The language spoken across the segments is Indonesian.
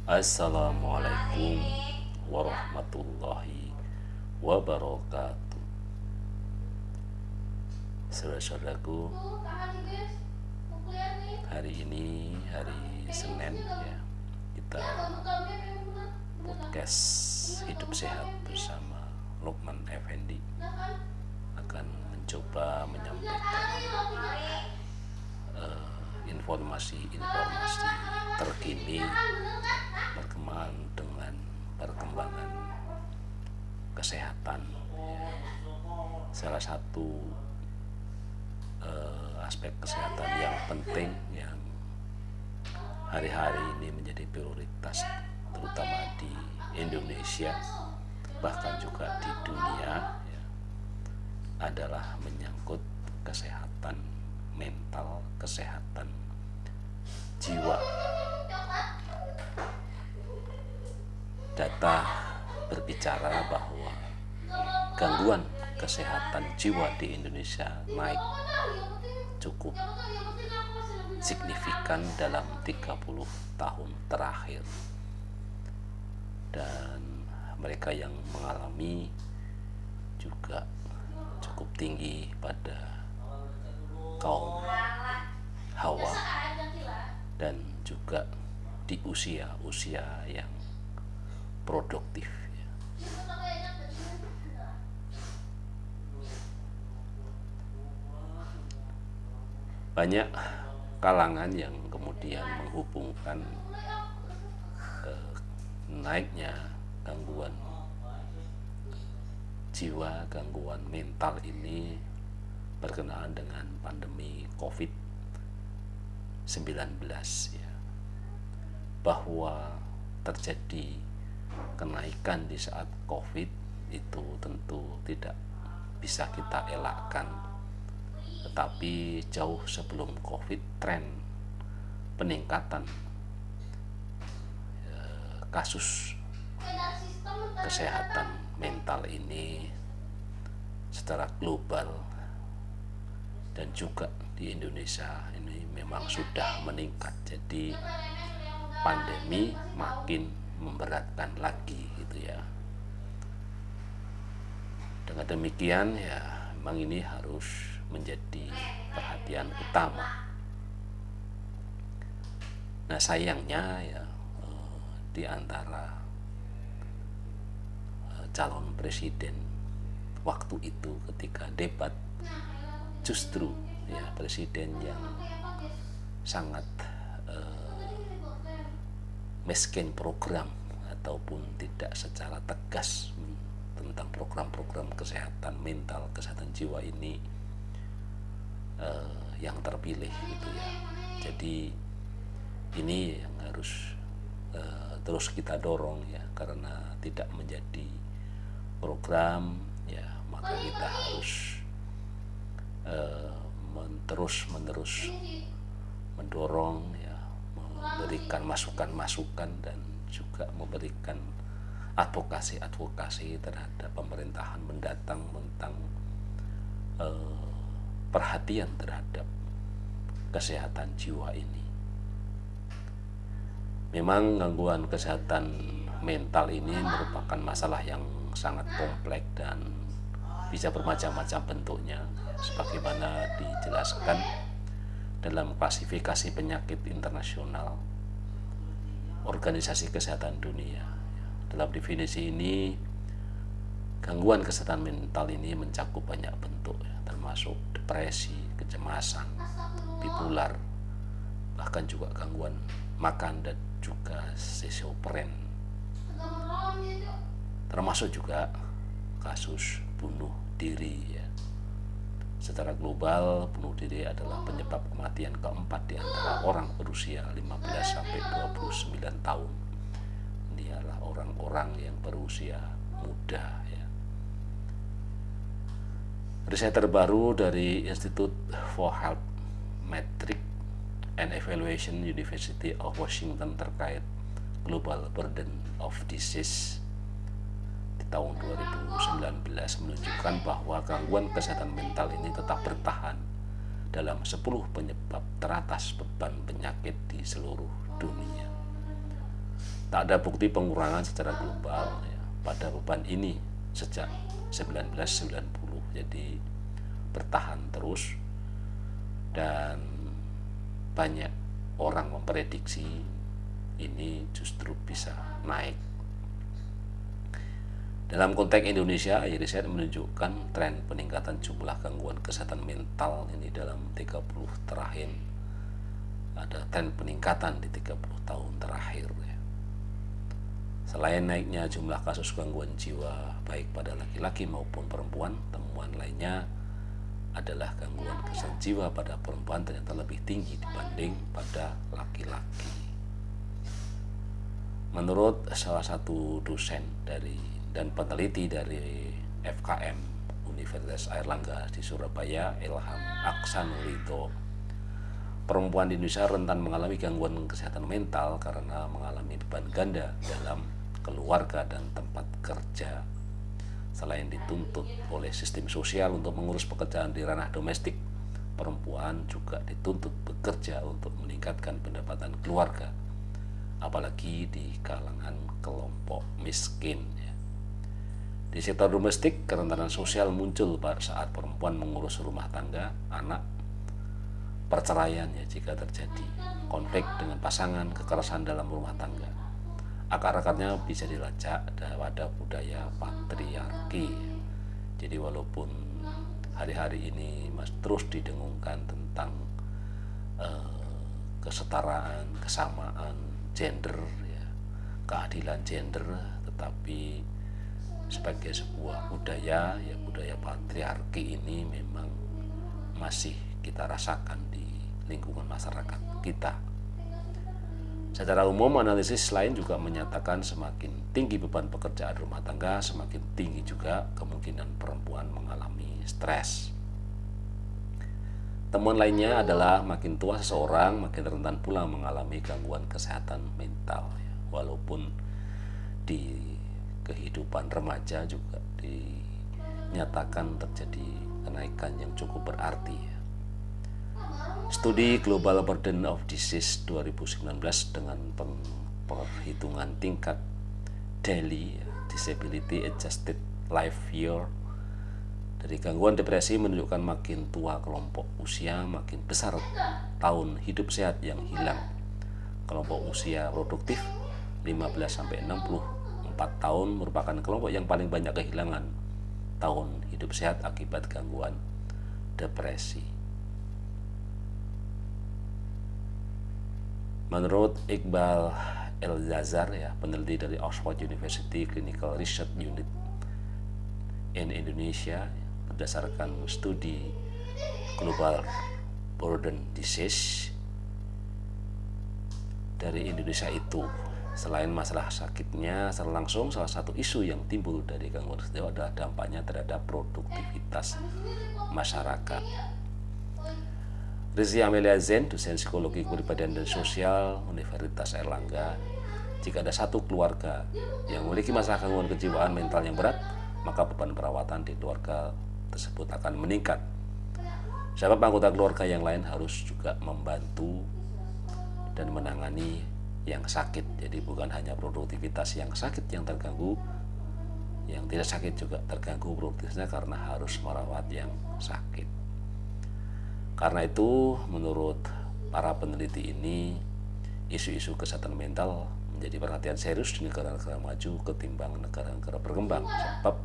Assalamualaikum warahmatullahi wabarakatuh. Saudara-saudaraku, hari ini hari Senin ya, kita podcast Hidup Sehat bersama Lukman Effendi akan mencoba menyampaikan informasi-informasi terkini berkembang dengan perkembangan kesehatan. Salah satu aspek kesehatan yang penting yang hari-hari ini menjadi prioritas terutama di Indonesia bahkan juga di dunia ya, adalah menyangkut kesehatan mental, kesehatan jiwa. Data berbicara bahwa gangguan kesehatan jiwa di Indonesia naik cukup signifikan dalam 30 tahun terakhir, dan mereka yang mengalami juga cukup tinggi pada kaum hawa dan juga di usia yang produktif ya. Banyak kalangan yang kemudian menghubungkan naiknya gangguan jiwa, gangguan mental ini berkenaan dengan pandemi COVID-19 ya, bahwa terjadi kenaikan di saat COVID itu tentu tidak bisa kita elakkan, tetapi jauh sebelum COVID tren peningkatan kasus kesehatan mental ini secara global dan juga di Indonesia ini memang sudah meningkat. Jadi pandemi makin memberatkan lagi gitu ya. Dengan demikian ya memang ini harus menjadi perhatian utama. Nah sayangnya ya di antara calon presiden waktu itu ketika debat, justru ya presiden yang sangat miskin program ataupun tidak secara tegas tentang program-program kesehatan mental, kesehatan jiwa ini yang terpilih gitu ya. Jadi ini yang harus terus kita dorong ya, karena tidak menjadi program ya maka kita harus terus-menerus mendorong ya, memberikan masukan-masukan dan juga memberikan advokasi terhadap pemerintahan mendatang tentang perhatian terhadap kesehatan jiwa ini. Memang gangguan kesehatan mental ini merupakan masalah yang sangat kompleks dan bisa bermacam-macam bentuknya, sebagaimana dijelaskan dalam klasifikasi penyakit internasional Organisasi Kesehatan Dunia. Dalam definisi ini, gangguan kesehatan mental ini mencakup banyak bentuk, termasuk depresi, kecemasan, bipolar, bahkan juga gangguan makan dan juga schizofren, termasuk juga kasus bunuh diri ya. Secara global, bunuh diri adalah penyebab kematian keempat di antara orang berusia 15 sampai 29 tahun. Ini adalah orang-orang yang berusia muda ya. Riset terbaru dari Institute for Health Metrics and Evaluation University of Washington terkait Global Burden of Disease di tahun 2019 menunjukkan bahwa gangguan kesehatan mental ini tetap bertahan dalam 10 penyebab teratas beban penyakit di seluruh dunia. Tak ada bukti pengurangan secara global ya, pada beban ini sejak 1990, jadi bertahan terus, dan banyak orang memprediksi ini justru bisa naik. Dalam konteks Indonesia, riset menunjukkan tren peningkatan jumlah gangguan kesehatan mental ini dalam 30 terakhir. Ada tren peningkatan di 30 tahun terakhir ya. Selain naiknya jumlah kasus gangguan jiwa baik pada laki-laki maupun perempuan, temuan lainnya adalah gangguan kesehatan jiwa pada perempuan ternyata lebih tinggi dibanding pada laki-laki. Menurut salah satu dosen dan peneliti dari FKM Universitas Airlangga di Surabaya, Ilham Aksanulito, perempuan di Indonesia rentan mengalami gangguan kesehatan mental karena mengalami beban ganda dalam keluarga dan tempat kerja. Selain dituntut oleh sistem sosial untuk mengurus pekerjaan di ranah domestik, perempuan juga dituntut bekerja untuk meningkatkan pendapatan keluarga, apalagi di kalangan kelompok miskin. Di sektor domestik, kerentanan sosial muncul pada saat perempuan mengurus rumah tangga, anak, perceraian ya jika terjadi, konflik dengan pasangan, kekerasan dalam rumah tangga. Akar-akarnya bisa dilacak pada budaya patriarki. Jadi walaupun hari-hari ini terus didengungkan tentang kesetaraan, kesamaan gender, ya, keadilan gender, tetapi sebagai sebuah budaya, ya budaya patriarki ini memang masih kita rasakan di lingkungan masyarakat kita. Secara umum, analisis lain juga menyatakan semakin tinggi beban pekerjaan rumah tangga, semakin tinggi juga kemungkinan perempuan mengalami stres. Temuan lainnya adalah makin tua seseorang, makin rentan pula mengalami gangguan kesehatan mental. Walaupun di kehidupan remaja juga dinyatakan terjadi kenaikan yang cukup berarti. Studi Global Burden of Disease 2019 dengan perhitungan tingkat daily disability adjusted life year dari gangguan depresi menunjukkan makin tua kelompok usia, makin besar tahun hidup sehat yang hilang. Kelompok usia produktif 15-64 tahun merupakan kelompok yang paling banyak kehilangan tahun hidup sehat akibat gangguan depresi. Menurut Iqbal El-Zazar, ya, peneliti dari Oxford University Clinical Research Unit in Indonesia, berdasarkan studi Global Burden Disease dari Indonesia itu, selain masalah sakitnya secara langsung, salah satu isu yang timbul dari gangguan jiwa adalah dampaknya terhadap produktivitas masyarakat. Rizky Amelia Zain, dosen psikologi kepribadian dan sosial Universitas Airlangga, jika ada satu keluarga yang memiliki masalah gangguan kejiwaan mental yang berat, maka beban perawatan di keluarga tersebut akan meningkat. Sebab anggota keluarga yang lain harus juga membantu dan menangani yang sakit. Jadi bukan hanya produktivitas yang sakit yang terganggu, yang tidak sakit juga terganggu produktivitasnya karena harus merawat yang sakit. Karena itu, menurut para peneliti ini, isu-isu kesehatan mental menjadi perhatian serius di negara-negara maju ketimbang negara-negara berkembang. Sebab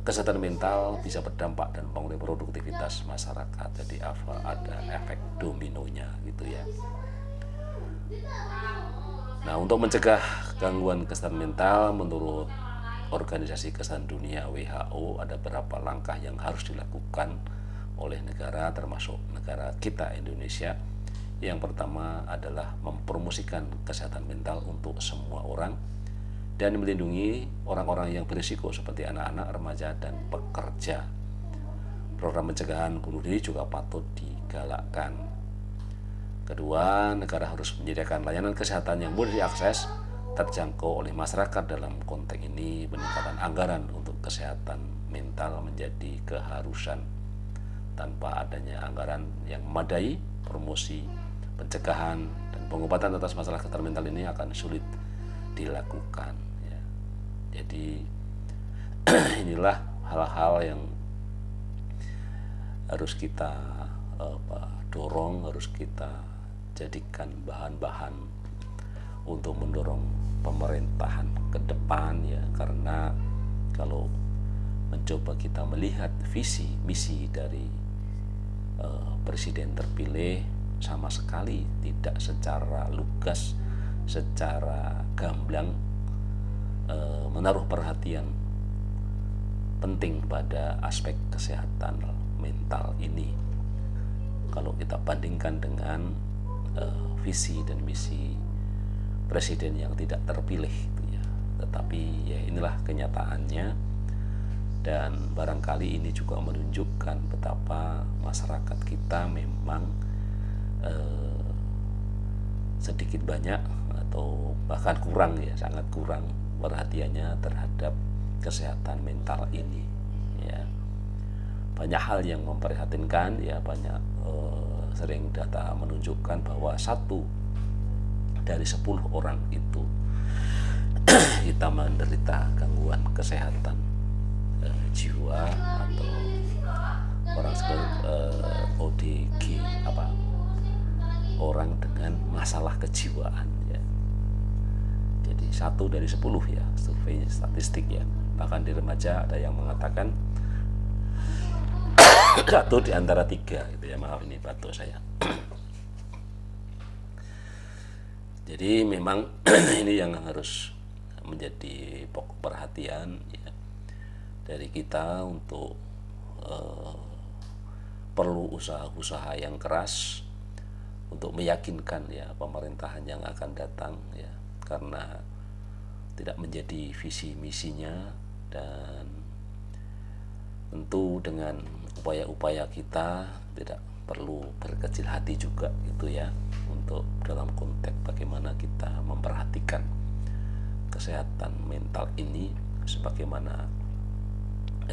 kesehatan mental bisa berdampak dan mempengaruhi produktivitas masyarakat. Jadi ada efek dominonya gitu ya. Nah, untuk mencegah gangguan kesehatan mental, menurut Organisasi Kesehatan Dunia WHO, ada beberapa langkah yang harus dilakukan oleh negara, termasuk negara kita Indonesia. Yang pertama adalah mempromosikan kesehatan mental untuk semua orang dan melindungi orang-orang yang berisiko seperti anak-anak, remaja, dan pekerja. Program pencegahan bunuh diri juga patut digalakkan. Kedua, negara harus menyediakan layanan kesehatan yang mudah diakses, terjangkau oleh masyarakat. Dalam konteks ini, peningkatan anggaran untuk kesehatan mental menjadi keharusan. Tanpa adanya anggaran yang memadai, promosi, pencegahan, dan pengobatan atas masalah kesehatan mental ini akan sulit dilakukan ya. Jadi inilah hal-hal yang harus kita dorong, harus kita jadikan bahan-bahan untuk mendorong pemerintahan ke depan ya, karena kalau mencoba kita melihat visi misi dari presiden terpilih, sama sekali tidak secara lugas, secara gamblang menaruh perhatian penting pada aspek kesehatan mental ini. Kalau kita bandingkan dengan visi dan misi presiden yang tidak terpilih gitu ya. Tetapi ya inilah kenyataannya, dan barangkali ini juga menunjukkan betapa masyarakat kita memang sedikit banyak atau bahkan kurang ya, sangat kurang perhatiannya terhadap kesehatan mental ini ya. Banyak hal yang memprihatinkan ya, banyak sering data menunjukkan bahwa 1 dari 10 orang itu kita menderita gangguan kesehatan jiwa atau orang sebut ODG, orang dengan masalah kejiwaan ya. Jadi 1 dari 10 ya, survei statistik ya. Bahkan di remaja ada yang mengatakan 1 di antara 3 gitu ya. Maaf, ini batuk saya. Jadi memang ini yang harus menjadi pokok perhatian ya, dari kita untuk perlu usaha-usaha yang keras untuk meyakinkan ya pemerintahan yang akan datang ya, karena tidak menjadi visi misinya. Dan tentu dengan upaya-upaya kita tidak perlu berkecil hati juga gitu ya, untuk dalam konteks bagaimana kita memperhatikan kesehatan mental ini sebagaimana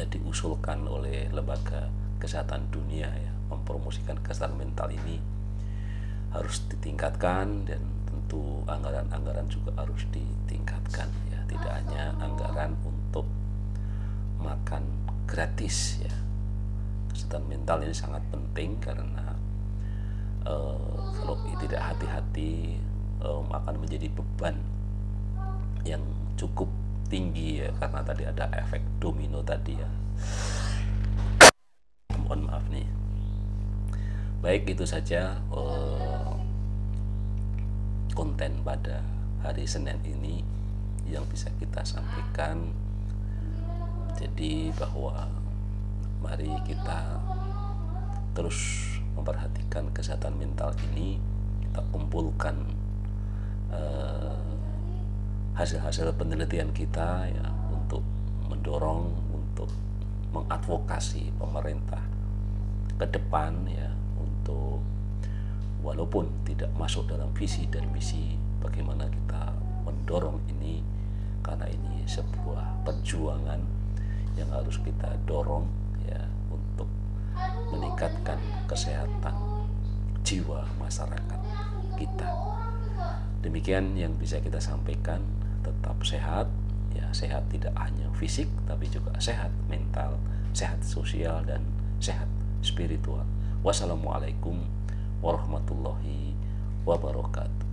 diusulkan oleh Lembaga Kesehatan Dunia ya. Mempromosikan kesehatan mental ini harus ditingkatkan, dan tentu anggaran-anggaran juga harus ditingkatkan ya. Tidak hanya anggaran untuk makan gratis ya. Kesehatan mental ini sangat penting karena kalau tidak hati-hati akan menjadi beban yang cukup tinggi ya, karena tadi ada efek domino tadi ya. Mohon maaf nih. Baik, itu saja konten pada hari Senin ini yang bisa kita sampaikan. Jadi bahwa mari kita terus memperhatikan kesehatan mental ini, kita kumpulkan hasil-hasil penelitian kita ya, untuk mendorong, untuk mengadvokasi pemerintah ke depan ya, untuk walaupun tidak masuk dalam visi dan misi, bagaimana kita mendorong ini, karena ini sebuah perjuangan yang harus kita dorong ya, untuk meningkatkan kesehatan jiwa masyarakat kita. Demikian yang bisa kita sampaikan. Tetap sehat ya, sehat tidak hanya fisik tapi juga sehat mental, sehat sosial, dan sehat spiritual. Wassalamualaikum warahmatullahi wabarakatuh.